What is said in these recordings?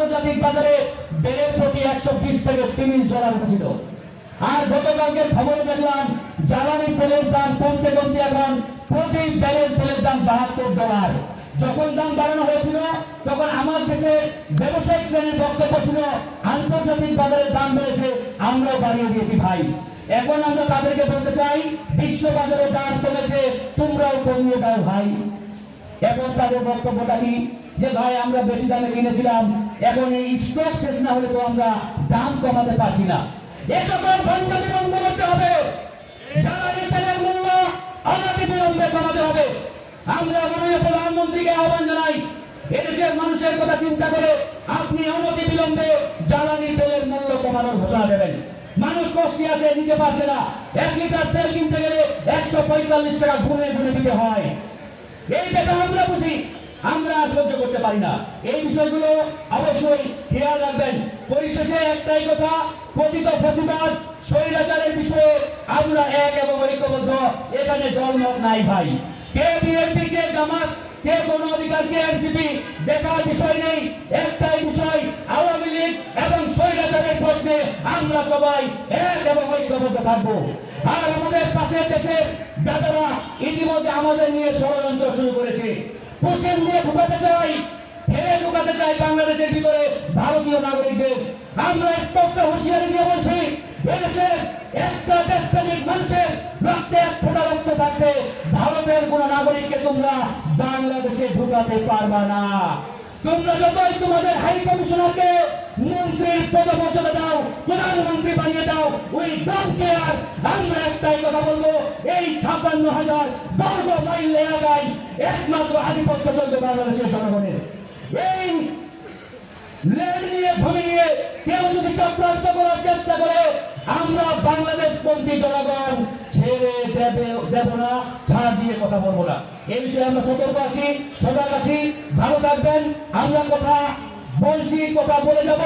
আন্তর্জাতিক বাজারে বেলের প্রতি 120 থেকে 30 ডলার উঠেছিল। আর গতকালকে খবরে দেখলাম জ্বালানি তেলের দাম কমতে কমতে এখন প্রতি ব্যারেল তেলের দাম 72 ডলার। যখন দাম বাড়ানো হয়েছিল তখন আমার দেশের ব্যবসায়িক শ্রেণীর বক্তব্য ছিল আন্তর্জাতিক বাজারের দাম বেড়েছে, আমরাও বাড়িয়ে দিয়েছি ভাই। এখন আমরা তাদেরকে বলতে চাই বিশ্ব বাজারে দাম কমেছে, তোমরাও কমিয়ে দাও ভাই। এখন তাদের বক্তব্যটা কি যে ভাই আমরা বেশি দামে কিনেছিলাম, এখন এই স্টক শেষ না হলে তো আমরা দাম কমাতে পারছি না। এসকল ভণ্ডামি বন্ধ করতে হবে। জ্বালানি তেলের মূল্য অনতিবিলম্বে কমাতে হবে। আমরা মাননীয় প্রধানমন্ত্রীকে আহ্বান জানাই, এদেশের মানুষের কথা চিন্তা করে আপনি অনতিবিলম্বে জ্বালানি তেলের মূল্য কমানোর ঘোষণা দেবেন। মানুষ কষ্টে আছে, নিতে পারছে না। 1 লিটার তেল কিনতে গেলে 145 টাকা গুনে গুনে দিতে হয়। এই টাকা আমরা বুঝি, আমরা সহ্য করতে পারি না। এই বিষয়গুলো অবশ্যই খেয়াল রাখবেন। পরিশেষে একটাই কথা, পতিত ফ্যাসিবাদ স্বৈরাচারের বিষয়ে আমরা এক এবং ঐক্যবদ্ধ। এখানে দলমত নাই ভাই। কে বিএনপি, কে জামাত, কে কোন অধিকার, কে এনসিপি দেখার বিষয় নেই। একটাই বিষয়, আওয়ামী লীগ এবং স্বৈরাচারের প্রশ্নে আমরা সবাই এক এবং ঐক্যবদ্ধ থাকবো। আর আমাদের পাশের দেশের দাদারা ইতিমধ্যে আমাদের নিয়ে ষড়যন্ত্র শুরু করেছে। পশ্চিম দিয়ে ঢুকাতে চাই, ফেলে ঢুকাতে চাই বাংলাদেশের ভিতরে ভারতীয় নাগরিকদের। আমরা স্পষ্ট হুঁশিয়ারি দিয়ে বলছি, এদেশের একটা দেশপ্রেমিক মানুষের রক্তে এক ফোঁটা রক্ত থাকতে ভারতের কোন নাগরিককে তোমরা বাংলাদেশে ঢুকাতে পারবা না। তোমরা যতই তোমাদের হাই কমিশনারকে মন্ত্রীর পদমর্যাদা দাও, প্রধানমন্ত্রী বানিয়ে দাও, ওই দলকে আর আমরা একটাই কথা বলবো, এই 56,000 বর্গ মাইল এলাকায় একমাত্র আধিপত্য চলবে বাংলাদেশের জনগণের। এই ল্যান্ড নিয়ে, ভূমি নিয়ে কেউ যদি চক্রান্ত করার চেষ্টা করে, আমরা বাংলাদেশপন্থী জনগণ ছেড়ে দেব না, ছাড় দিয়ে কথা বলবো না। এই বিষয়ে আমরা সতর্ক আছি, সজাগ আছি। ভালো থাকবেন। আমরা কথা বলছি, কথা বলে যাব।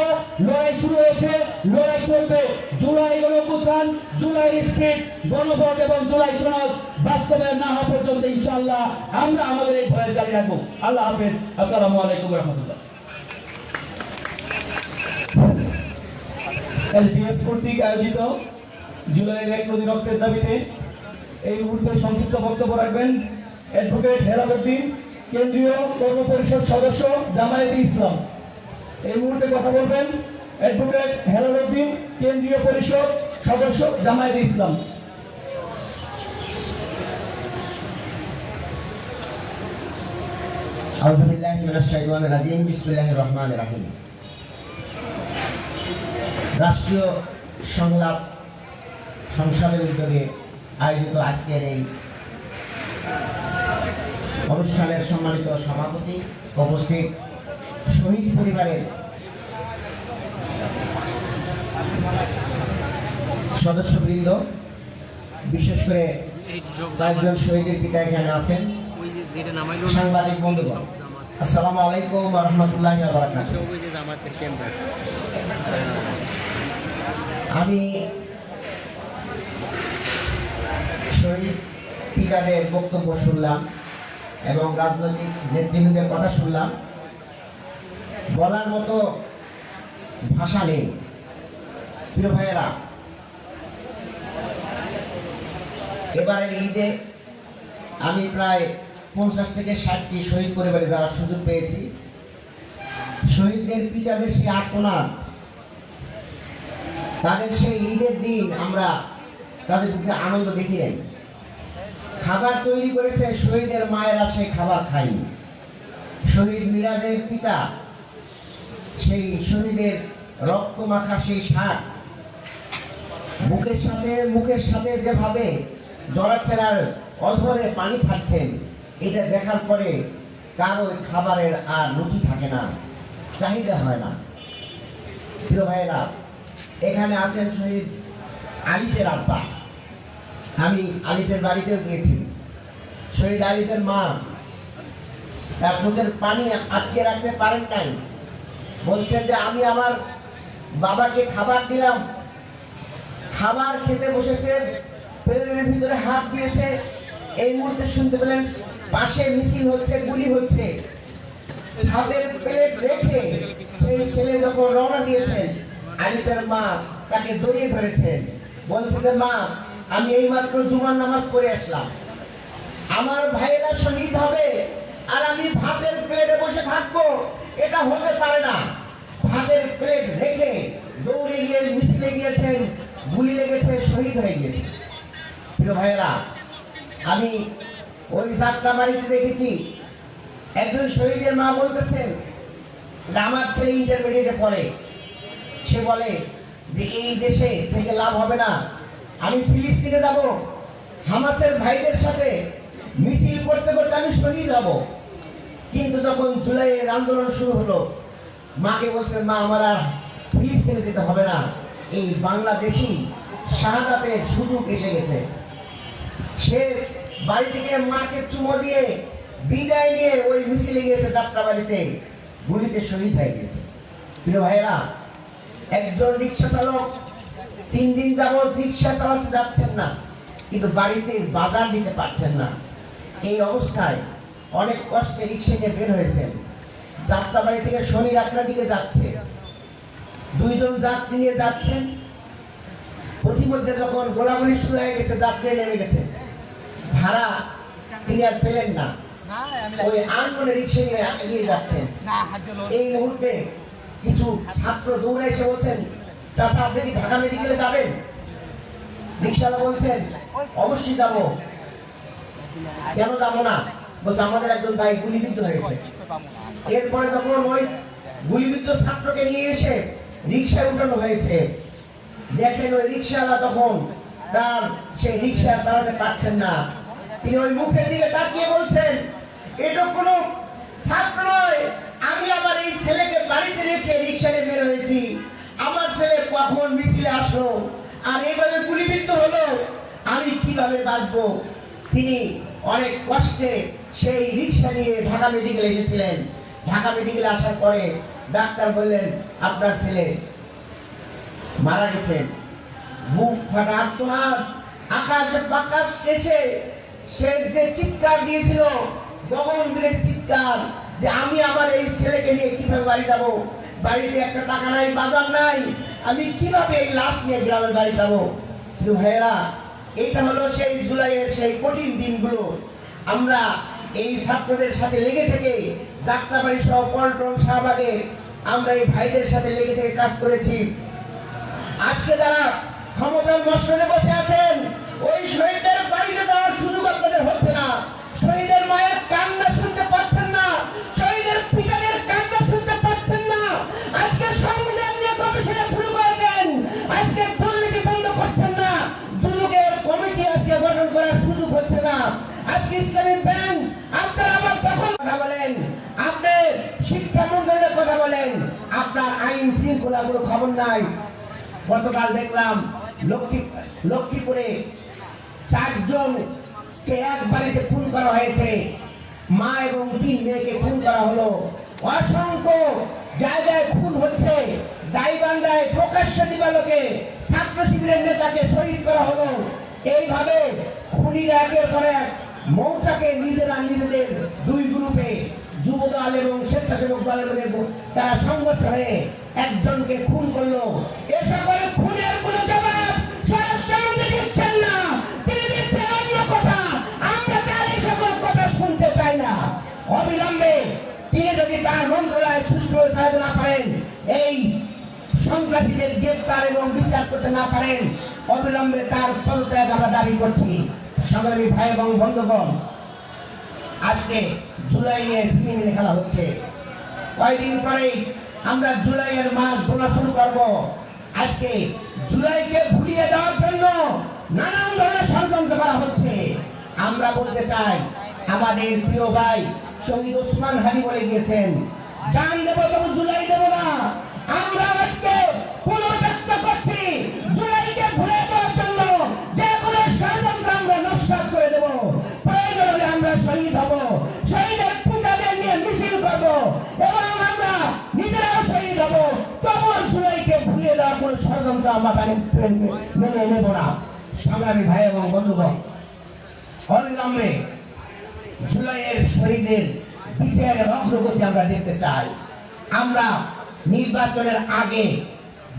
লড়াই শুরু হয়েছে, লড়াই চলবে। জুলাই গণঅভ্যুত্থান, জুলাই স্পিরিট, গণভোট এবং জুলাই সনদ বাস্তবায়ন না হওয়া পর্যন্ত ইনশাআল্লাহ আমরা আমাদের এই ভয় জারি রাখবো। আল্লাহ হাফেজ। আসসালামু আলাইকুম ওয়া রাহমাতুল্লাহ। এলডিএফ কর্তৃক আয়োজিত জুলাইয়ের 1 নদী রক্তের দাবিতে এই মুহূর্তে সংক্ষিপ্ত বক্তব্য রাখবেন অ্যাডভোকেট হেলালউদ্দিন, কেন্দ্রীয় কর্ম পরিষদ সদস্য, জামায়াতে ইসলাম। এই মুহূর্তে কথা বলবেন অ্যাডভোকেট হেলালউদ্দিন, কেন্দ্রীয় পরিষদ সদস্য, জামায়াতে ইসলাম। আউযু বিল্লাহি মিনাশ শাইতানির রাজিম। বিসমিল্লাহির রহমানির রহিম। রাষ্ট্রীয় সংলাপ সংসদের উদ্যোগে আয়োজিত আজকের এই অনুষ্ঠানের সম্মানিত সভাপতি, উপস্থিত শহীদ পরিবারের সদস্যবৃন্দ, বিশেষ করে কয়েকজন শহীদের পিতা এখানে আছেন, সাংবাদিক বন্ধুগণ, আসসালামু আলাইকুম ওয়া রাহমাতুল্লাহি ওয়া বারাকাতুহু। আমি শহীদ পিতাদের বক্তব্য শুনলাম এবং রাজনৈতিক নেতৃবৃন্দের কথা শুনলাম। বলার মতো ভাষা নেই। প্রিয় ভাইয়েরা, এবারের ঈদে আমি প্রায় 50 থেকে 60টি শহীদ পরিবারে যাওয়ার সুযোগ পেয়েছি। শহীদদের পিতাদের সেই আর্তনাদ, তাদের সেই ঈদের দিন আমরা তাদের মুখে আনন্দ দেখি নাই। খাবার তৈরি করেছে শহীদের মায়েরা, সেই খাবার খায়নি। শহীদ মিরাজের পিতা সেই শহীদের রক্ত মাখা সেই শাক মুখের সাথে যেভাবে জড়াচ্ছেন আর অঝরে পানি ছাড়ছেন, এটা দেখার পরে কারো খাবারের আর রুচি থাকে না, চাহিদা হয় না। প্রিয় ভাইয়েরা, এখানে আছেন শহীদ আলিফের আব্বা। আমি আলিফের বাড়িতেও গিয়েছি। শহীদ আলিফের মা তার চোখের পানি আটকে রাখতে পারেন নাই। বলছেন যে আমি আমার বাবাকে খাবার দিলাম, খাবার খেতে বসেছে, প্লেটের ভিতরে হাত দিয়েছে, এই মুহূর্তে শুনতে পেলেন পাশে মিছিল হচ্ছে, গুলি হচ্ছে। হাতের প্লেট রেখে সেই ছেলে যখন রওনা দিয়েছেন, আলিফের মা তাকে জড়িয়ে ধরেছেন, বলছে যে মা, আমি এইমাত্র জুমার নামাজ পড়ে আসলাম, আমার ভাইয়েরা শহীদ হবে আর আমি ভাতের প্লেটে বসে থাকবো, এটা হতে পারে না। ভাতের প্লেট রেখে দৌড়ে গিয়ে মিছিলে গিয়েছেন, গুলি লেগেছে, শহীদ হয়ে গেছে। প্রিয় ভাইয়েরা, আমি ওই যাত্রাবাড়িতে দেখেছি একজন শহীদের মা বলতেছেন যে আমার ছেলে ইন্টারমিডিয়েটে পড়ে, সে বলে যে এই দেশে থেকে লাভ হবে না, আমি ফিলিস্তিনে যাব, হামাসের ভাইদের সাথে মিছিল করতে করতে আমি শহীদ হব। কিন্তু যখন জুলাইয়ের আন্দোলন শুরু হলো, মাকে বলছেন মা, আমার আর ফিলিস্তিনে যেতে হবে না, এই বাংলাদেশি শাহাদাতের সুযোগ এসে গেছে। সে বাড়ি থেকে মাকে চুমো দিয়ে বিদায় নিয়ে ওই মিছিলে গিয়েছে, যাত্রাবাড়িতে গুলিতে শহীদ হয়ে গেছে। প্রিয় ভাইয়েরা, একজন রিক্সা চালক 3 দিন যাবত রিক্সা চালাতে যাচ্ছেন না, কিন্তু বাড়িতে বাজার দিতে পারছেন না। এই অবস্থায় অনেক কষ্টে রিক্সা নিয়ে বের হয়েছেন, যাত্রাবাড়ি থেকে শনি রাত্রার দিকে যাচ্ছে। 2 জন যাত্রী নিয়ে যাচ্ছেন, প্রতিমধ্যে যখন গোলাগুলি শুরু হয়ে গেছে, যাত্রী নেমে গেছে, ভাড়া তিনি আর পেলেন না, ওই আনমনে রিক্সা নিয়ে এগিয়ে যাচ্ছেন। এই মুহূর্তে কিছু ছাত্র দৌড়ে এসে বলছেন, চাচা আপনি কি ঢাকা মেডিকেলে যাবেন? রিক্সাওয়ালা বলছেন অবশ্যই যাবো। কেন যাবো না? বলছে আমাদের একজন ভাই গুলিবিদ্ধ হয়েছে। এরপরে যখন ওই গুলিবিদ্ধ ছাত্রকে নিয়ে এসে রিক্সায় উঠানো হয়েছে, দেখেন ওই রিক্সাওয়ালা তখন তার সেই রিক্সা চালাতে পারছেন না। তিনি ওই মুখের দিকে তাকিয়ে বলছেন, এটা কোনো ছাত্র নয়, আমি আমার এই ছেলেকে বাড়িতে রেখে রিক্সায় বের হয়েছি, আমার ছেলে কখন মিছিলে আসলো আর এইভাবে গুলিবিদ্ধ হলো, আমি কিভাবে বাঁচবো? তিনি অনেক কষ্টে সেই রিক্সা নিয়ে ঢাকা মেডিকেলে এসেছিলেন। ঢাকা মেডিকেলে আসার পরে ডাক্তার বললেন আপনার ছেলে মারা গেছেন। বুক ফাটা আর্তনাদ, আকাশে বাতাস এসে সে যে চিৎকার দিয়েছিল, গগন বিলে চিৎকার, যে আমি আমার এই ছেলেকে নিয়ে কিভাবে বাড়ি যাব, বাড়িতে একটা টাকা নাই, বাজার নাই, আমি কিভাবে এই লাশ নিয়ে গ্রামের বাড়ি যাব? কিন্তু ভাইয়েরা, এটা হলো সেই জুলাইয়ের সেই কঠিন দিনগুলো। আমরা এই ছাত্রদের সাথে লেগে থেকে যাত্রাবাড়ি সহ পল্টন শাহবাগে আমরা এই ভাইদের সাথে লেগে থেকে কাজ করেছি। আজকে যারা ক্ষমতার মসনদে বসে আছেন, ওই শহীদের বাড়িতে যাওয়ার সুযোগ আপনাদের হচ্ছে না, শহীদের মায়ের কান্না শুনতে পাচ্ছেন না, শহীদের পিতাদের কান্না শুনতে পাচ্ছেন না। আজকে সংবিধান নিয়ে গবেষণা শুরু করেছেন, আজকে দুর্নীতি বন্ধ করছেন না, দুর্নীতির কমিটি আজকে গঠন করার সুযোগ হচ্ছে না। আজকে ইসলামী ব্যাংক আপনারা আবার তখন কথা বলেন, আপনি শিক্ষা মন্ত্রণালয়ের কথা বলেন, আপনার আইন শৃঙ্খলা কোনো খবর নাই। গতকাল দেখলাম লক্ষ্মীপুরে 4 জনকে এক বাড়িতে খুন করা হয়েছে, মা এবং 3 মেয়েকে খুন করা হলো। অসংখ্য জায়গায় খুন হচ্ছে, গাইবান্ধায় প্রকাশ্য দিবালোকে ছাত্র শিবিরের নেতাকে শহীদ করা হলো। এইভাবে খুনিরা একের পর এক মৌচাকে নিজেরা নিজেদের 2 গ্রুপে, যুব দল এবং স্বেচ্ছাসেবক দলের মধ্যে তারা সংঘর্ষ হয়ে একজনকে খুন করলো। এ সকলে খুনের কোনো জবাব স্বরাষ্ট্রমন্ত্রী দিচ্ছেন না, তিনি দিচ্ছেন অন্য কথা। আমরা তার এই সকল কথা শুনতে চাই না। অবিলম্বে তিনি যদি তার মন্ত্রণালয় সুষ্ঠু কাজে না পারেন, এই সন্ত্রাসীদের গ্রেপ্তার এবং বিচার করতে না পারেন, অবিলম্বে তার পদত্যাগ আমরা দাবি করছি। সংগ্রামী ভাই এবং বন্ধুগণ, আজকে জুলাই নিয়ে সিনেমা খেলা হচ্ছে। কয়েকদিন পরেই আমরা জুলাইয়ের মাস গোনা শুরু করব। আজকে জুলাইকে ভুলিয়ে দেওয়ার জন্য নানান ধরনের ষড়যন্ত্র করা হচ্ছে। আমরা বলতে চাই, আমাদের প্রিয় ভাই শহীদ ওসমান হাদি বলে গিয়েছেন, জান দেব তবু জুলাই দেব না। আমরা আজকে পুনর্ব্যক্ত করছি, জুলাইকে ভুলে দেওয়ার জন্য যে কোনো ষড়যন্ত্র আমরা নস্যাৎ করে দেব। প্রয়োজন হলে আমরা শহীদ হব, শহীদের পিতাদের নিয়ে মিছিল করব এবং আমরা নিজেরাও শহীদ হব। তবু জুলাইকে ভুলে দেওয়ার কোনো ষড়যন্ত্র আমরা মেনে নেব না। সংগ্রামী ভাই এবং বন্ধুগণ, অবিলম্বে জুলাইয়ের শহীদের বিচারের অগ্রগতি আমরা দেখতে চাই। আমরা নির্বাচনের আগে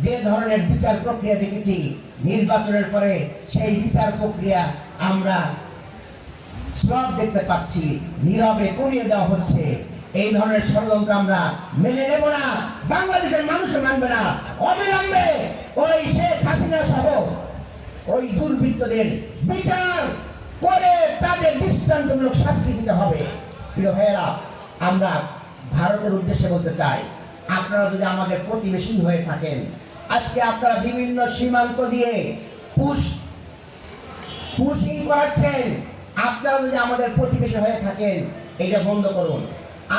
যে ধরনের বিচার প্রক্রিয়া দেখেছি, নির্বাচনের পরে সেই বিচার প্রক্রিয়া আমরা সব দেখতে পাচ্ছি, নীরবে করিয়ে দেওয়া হচ্ছে। এই ধরনের ষড়যন্ত্র আমরা মেনে নেব না, বাংলাদেশের মানুষও মানবে না। অবিলম্বে ওই শেখ হাসিনা সহ ওই দুর্বৃত্তদের বিচার করে তাদের দৃষ্টান্তমূলক শাস্তি দিতে হবে। প্রিয় ভাইয়েরা, আমরা ভারতের উদ্দেশ্যে বলতে চাই, আপনারা যদি আমাদের প্রতিবেশী হয়ে থাকেন, আজকে আপনারা বিভিন্ন সীমান্ত দিয়ে পুশিং করাচ্ছেন। আপনারা যদি আমাদের প্রতিবেশী হয়ে থাকেন, এটা বন্ধ করুন।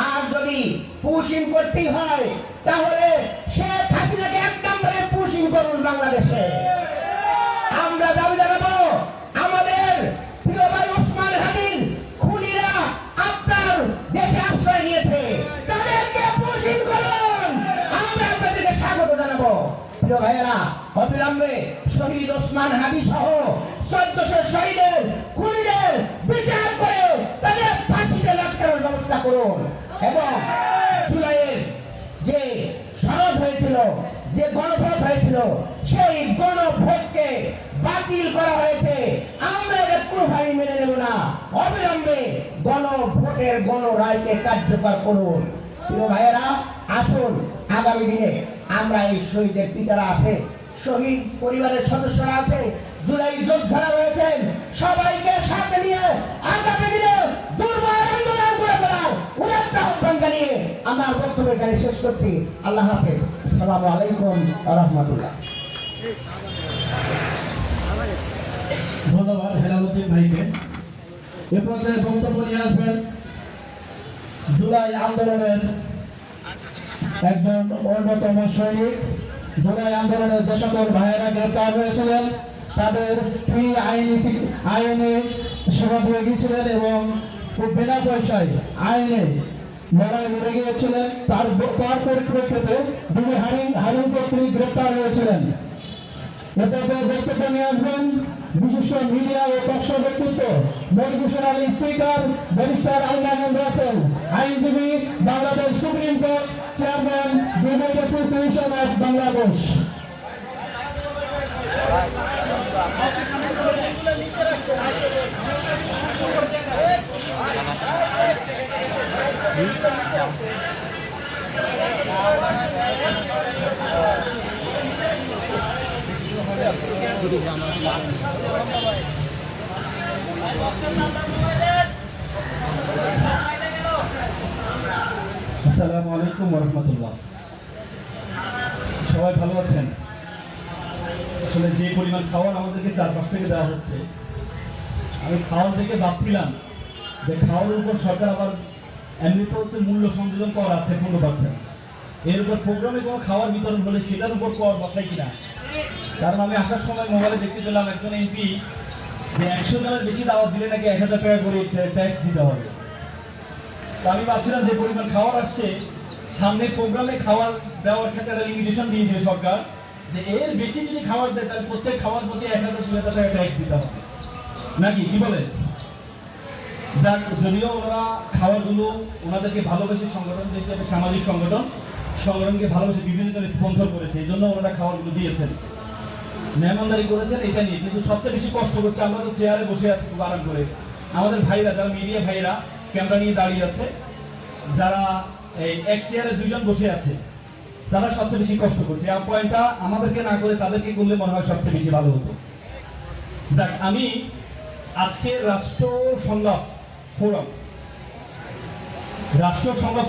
আর যদি পুশিং করতেই হয়, তাহলে শেখ হাসিনাকে একদম ধরে পুশিং করুন বাংলাদেশে। আমরা দাবি জানাবো, আমাদের প্রিয় ভাই ওসমান হাদির খুনিরা আপনার দেশে আশ্রয় নিয়েছে, তাদেরকে পুশিং করুন। আমরা আপনাদেরকে স্বাগত জানাবো। প্রিয় ভাইয়েরা, অবিলম্বে শহীদ ওসমান হাদি সহ 1400 শহীদের খুনিদের বিচার করে তাদের ফাঁসিতে লটকানোর ব্যবস্থা করুন। এবং জুলাইয়ের যে সনদ হয়েছিল, যে গণভোট হয়েছিল, সেই গণভোটকে বাতিল করা হয়েছে। আমরা এটা কোনোভাবেই মেনে নেব না। অবিলম্বে গণভোটের গণরায়কে কার্যকর করুন। প্রিয় ভাইয়েরা, আসুন আগামী দিনে আমরা এই শহীদের পিতারা আছে, শহীদ পরিবারের সদস্যরা আছে, জুলাই যোদ্ধারা রয়েছেন, সবাইকে সাথে নিয়ে আগামী দিনে দুর্বার আন্দোলন করে তোলার উদাত্ত আহ্বান জানিয়ে আমার বক্তব্য এখানে শেষ করছি। আল্লাহ হাফেজ। আসসালামু আলাইকুম ওয়া রাহমাতুল্লাহ। ধন্যবাদ হেলালুদ্দিন ভাইকে। এ পর্যায়ে বক্তব্য নিয়ে আসবেন জুলাই আন্দোলনের একজন অন্যতম সৈনিক। জুলাই আন্দোলনে যে সকল ভাইয়েরা গ্রেপ্তার হয়েছিলেন, তাদের ফ্রি আইনে সেবা দিয়ে গিয়েছিলেন এবং খুব বিনা পয়সায় আইনে লড়াই লড়ে গিয়েছিলেন। তার পরিপ্রেক্ষিতে তিনি হারুন কর্তৃক গ্রেপ্তার হয়েছিলেন। এরপরে বক্তব্য নিয়ে আসবেন বিশিষ্ট মিডিয়া ও টকশো ব্যক্তিত্ব, motivational speaker barrister Al-Mamun Russell, আইনজীবী, Bangladesh supreme court chairman, debate association of Bangladesh. আসসালামু আলাইকুম ওয়া রাহমাতুল্লাহ। সবাই ভালো আছেন? আসলে যে পরিমাণ খাবার আমাদেরকে চারপাশ থেকে দেওয়া হচ্ছে, আমি খাওয়ার থেকে ভাবছিলাম যে খাওয়ার উপর সরকার আবার এমনিতে হচ্ছে মূল্য সংযোজন কর আছে 15%। এর উপর প্রোগ্রামে কোনো খাওয়ার বিতরণ হলে সেটার উপর কর বসায় কিনা। কারণ আমি আসার সময় মোবাইলে দেখতে পেলাম একজন এমপি যে 100 জনের বেশি দাওয়াত দিলে নাকি 1000 টাকা করে ট্যাক্স দিতে হবে। তো আমি ভাবছিলাম যে পরিমাণ খাবার আসছে, সামনে প্রোগ্রামে খাবার দেওয়ার ক্ষেত্রে একটা লিমিটেশন দিয়ে দিয়ে সরকার, যে এর বেশি যদি খাবার দেয় তাহলে প্রত্যেক খাবার প্রতি 1000-2000 টাকা ট্যাক্স দিতে হবে, নাকি কি বলে? যাক, যদিও ওনারা খাবারগুলো ওনাদেরকে ভালোবেসে সংগঠন, যেহেতু একটা সামাজিক সংগঠনকে ভালোবেসে বিভিন্ন জনের স্পন্সর করেছে, এই জন্য ওনারা খাবারগুলো দিয়েছেন, মেহমানদারি করেছেন এটা নিয়ে। কিন্তু সবচেয়ে বেশি কষ্ট করছে, আমরা তো চেয়ারে বসে আছি খুব আরাম করে, আমাদের ভাইরা যারা মিডিয়া ভাইরা ক্যামেরা নিয়ে দাঁড়িয়ে আছে, যারা এই এক চেয়ারে 2 জন বসে আছে, তারা সবচেয়ে বেশি কষ্ট করছে। এই পয়েন্টটা আমাদেরকে না করে তাদেরকে করলে মনে হয় সবচেয়ে বেশি ভালো হতো। দেখ, আমি আজকে রাষ্ট্র সংলাপ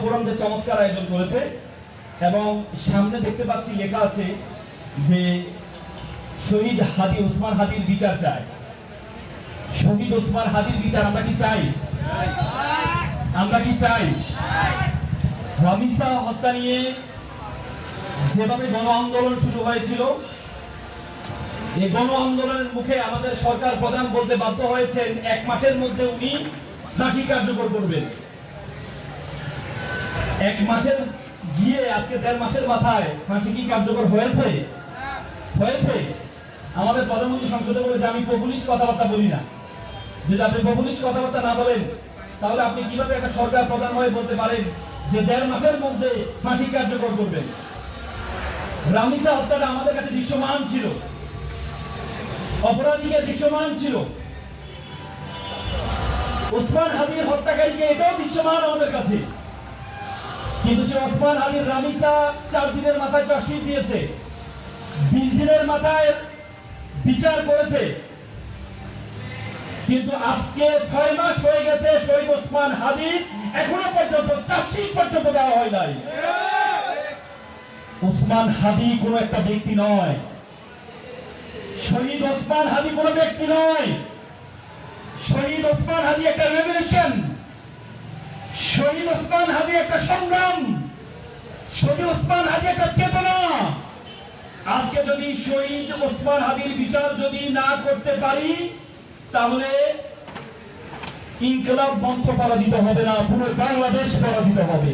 ফোরাম যে চমৎকার আয়োজন করেছে, এবং সামনে দেখতে পাচ্ছি লেখা আছে যে শহীদ হাদি ওসমান হাদির বিচার চাই। শহীদ ওসমান হাদির বিচার আমরা কি চাই? আমরা কি চাই? রামিসা হত্যা নিয়ে যেভাবে গণ আন্দোলন শুরু হয়েছিল, এই গণ আন্দোলনের মুখে আমাদের সরকার প্রধান বলতে বাধ্য হয়েছেন 1 মাসের মধ্যে উনি ফাঁসি কার্যকর করবেন। 1 মাসের গিয়ে আজকে 1.5 মাসের মাথায় ফাঁসি কি কার্যকর হয়েছে? আমাদের প্রধানমন্ত্রী সংসদে বলে যে আমি পপুলিস্ট কথাবার্তা বলি না। যদি আপনি পপুলিস্ট কথাবার্তা না বলেন, তাহলে আপনি কিভাবে একটা সরকার প্রধান হয়ে বলতে পারেন যে 1.5 মাসের মধ্যে ফাঁসি কার্যকর করবেন? রামিসা হত্যাটা আমাদের কাছে দৃশ্যমান ছিল, অপরাধীকে দৃশ্যমান ছিল, ওসমান হাদির হত্যাকারীকে এটাও দৃশ্যমান আমাদের কাছে। কিন্তু সে ওসমান হাদির রামিসা 4 দিনের মাথায় চার্জশিট দিয়েছে, 20 দিনের মাথায় বিচার করেছে, কিন্তু আজকে 6 মাস হয়ে গেছে শহীদ ওসমান হাদি এখনো পর্যন্ত চার্জশিট পর্যন্ত দেওয়া হয় নাই। ওসমান হাদি কোনো একটা ব্যক্তি নয়, শহীদ ওসমান হাদি কোনো ব্যক্তি নয়, শহীদ ওসমান হাদি একটা রেভলিউশন, শহীদ ওসমান হাদি একটা সংগ্রাম, শহীদ ওসমান হাদি একটা চেতনা। আজকে যদি শহীদ ওসমান হাদির বিচার যদি না করতে পারি, তাহলে ইনকিলাব মঞ্চ পরাজিত হবে না, পুরো বাংলাদেশ পরাজিত হবে।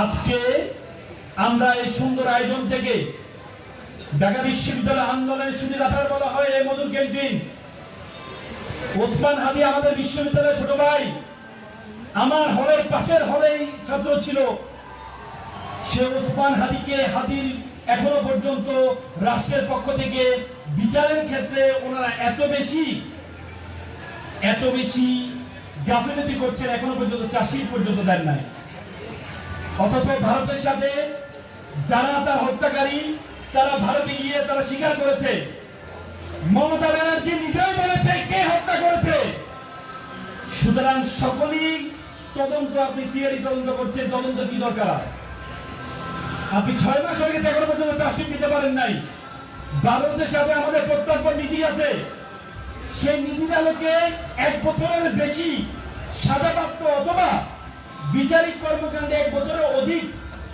আজকে আমরা এই সুন্দর আয়োজন থেকে ঢাকা বিশ্ববিদ্যালয় আন্দোলনের সুবিধার বলা হয় এই মধুর ক্যান্টিন। ওসমান হাদি আমাদের বিশ্ববিদ্যালয়ের ছোট ভাই, আমার হলের পাশের হলেই ছাত্র ছিল। সে ওসমান হাদির এখনো পর্যন্ত রাষ্ট্রের পক্ষ থেকে বিচারের ক্ষেত্রে ওনারা এত বেশি গাফিলতি করছেন, এখনো পর্যন্ত চার্জশিট পর্যন্ত দেন নাই। অথচ ভারতের সাথে যারা তার হত্যাকারী, তারা ভারতে গিয়ে তারা স্বীকার করেছে। মমতা ব্যানার্জি নিজেই বলেছে কে হত্যা করেছে। সুতরাং সকলেই তদন্ত, আপনি সিআইডি তদন্ত করছেন, তদন্ত কি দরকার? আপনি 6 মাস হয়ে গেছে এখনো পর্যন্ত চার্জশিট দিতে পারেন নাই। ভারতের সাথে আমাদের প্রত্যর্পণ নীতি আছে, সেই নীতির আলোকে 1 বছরের বেশি সাজাপ্রাপ্ত অথবা বিচারিক কর্মকাণ্ডে 1 বছরের অধিক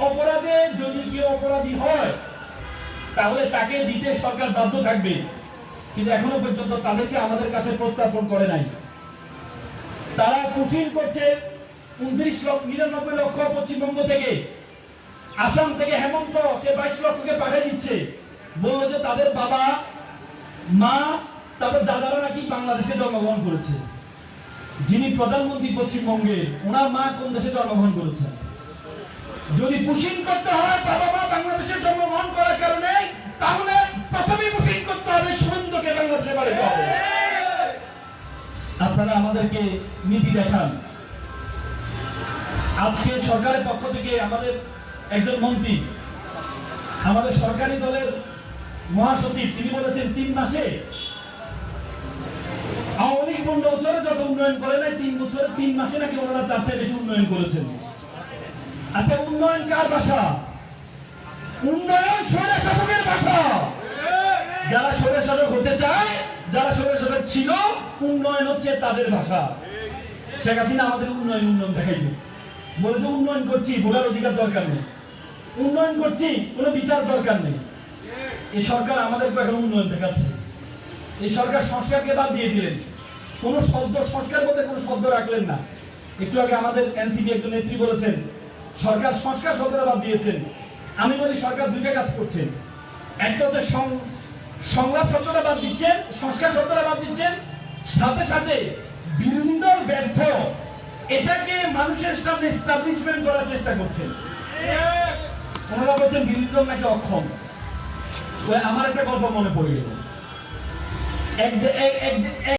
অপরাধে যদি কেউ অপরাধী হয়, তাহলে তাকে দিতে সরকার বাধ্য থাকবে। কিন্তু এখনো পর্যন্ত তাদেরকে আমাদের কাছে প্রত্যর্পণ করে নাই। তারা কুশিন করছে 99 লক্ষ পশ্চিমবঙ্গ থেকে, আসাম থেকে হেমন্ত সে 22 লক্ষকে পাঠিয়ে দিচ্ছে। বললো যে তাদের বাবা মা, তাদের দাদারা নাকি বাংলাদেশে জন্মগ্রহণ করেছে। যিনি প্রধানমন্ত্রী পশ্চিমবঙ্গের, ওনার মা কোন দেশে জন্মগ্রহণ করেছে? যদি পুশিং করতে হয় বাবা মা বাংলাদেশে জন্মগ্রহণ করার কারণে, তাহলে প্রথমে পুশিং করতে হবে সুরেন্দ্রকে বাংলাদেশে বাড়িতে হবে। আপনারা আমাদেরকে নীতি দেখান। আজকে সরকারের পক্ষ থেকে আমাদের একজন মন্ত্রী, আমাদের সরকারি দলের মহাসচিব, তিনি বলেছেন 3 মাসে আওয়ামী লীগ 15 বছরে যত উন্নয়ন করে নাই, 3 মাসে নাকি ওনারা তার চেয়ে বেশি উন্নয়ন করেছেন। আচ্ছা, উন্নয়ন কার ভাষা? উন্নয়ন স্বৈর শাসকের ভাষা। যারা স্বৈর শাসক হতে চায়, যারা স্বৈর শাসক ছিল, উন্নয়ন হচ্ছে তাদের ভাষা। শেখ হাসিনা আমাদের উন্নয়ন দেখাইতো, বলেছে উন্নয়ন করছি, ভোটার অধিকার দরকার নেই, উন্নয়ন করছি, কোনো বিচার দরকার নেই। এই সরকার আমাদেরকে এখন উন্নয়ন দেখাচ্ছে। এই সরকার সংস্কারকে বাদ দিয়ে দিলেন, কোনো শব্দ সংস্কার বলতে কোনো শব্দ রাখলেন না। একটু আগে আমাদের এনসিপি একজন নেত্রী বলেছেন সরকার সংস্কার শব্দটা বাদ দিয়েছেন। আমি বলি সরকার 2টা কাজ করছেন। একটা হচ্ছে সংলাপ শব্দটা বাদ দিচ্ছেন, সংস্কার শব্দটা বাদ দিচ্ছেন, সাথে সাথে বিরোধী দল ব্যর্থ, এটাকে মানুষের সামনে এস্টাবলিশমেন্ট করার চেষ্টা করছেন। ওনারা বলছেন বিরোধী দল নাকি অক্ষম। আমার একটা গল্প মনে পড়ে গেল।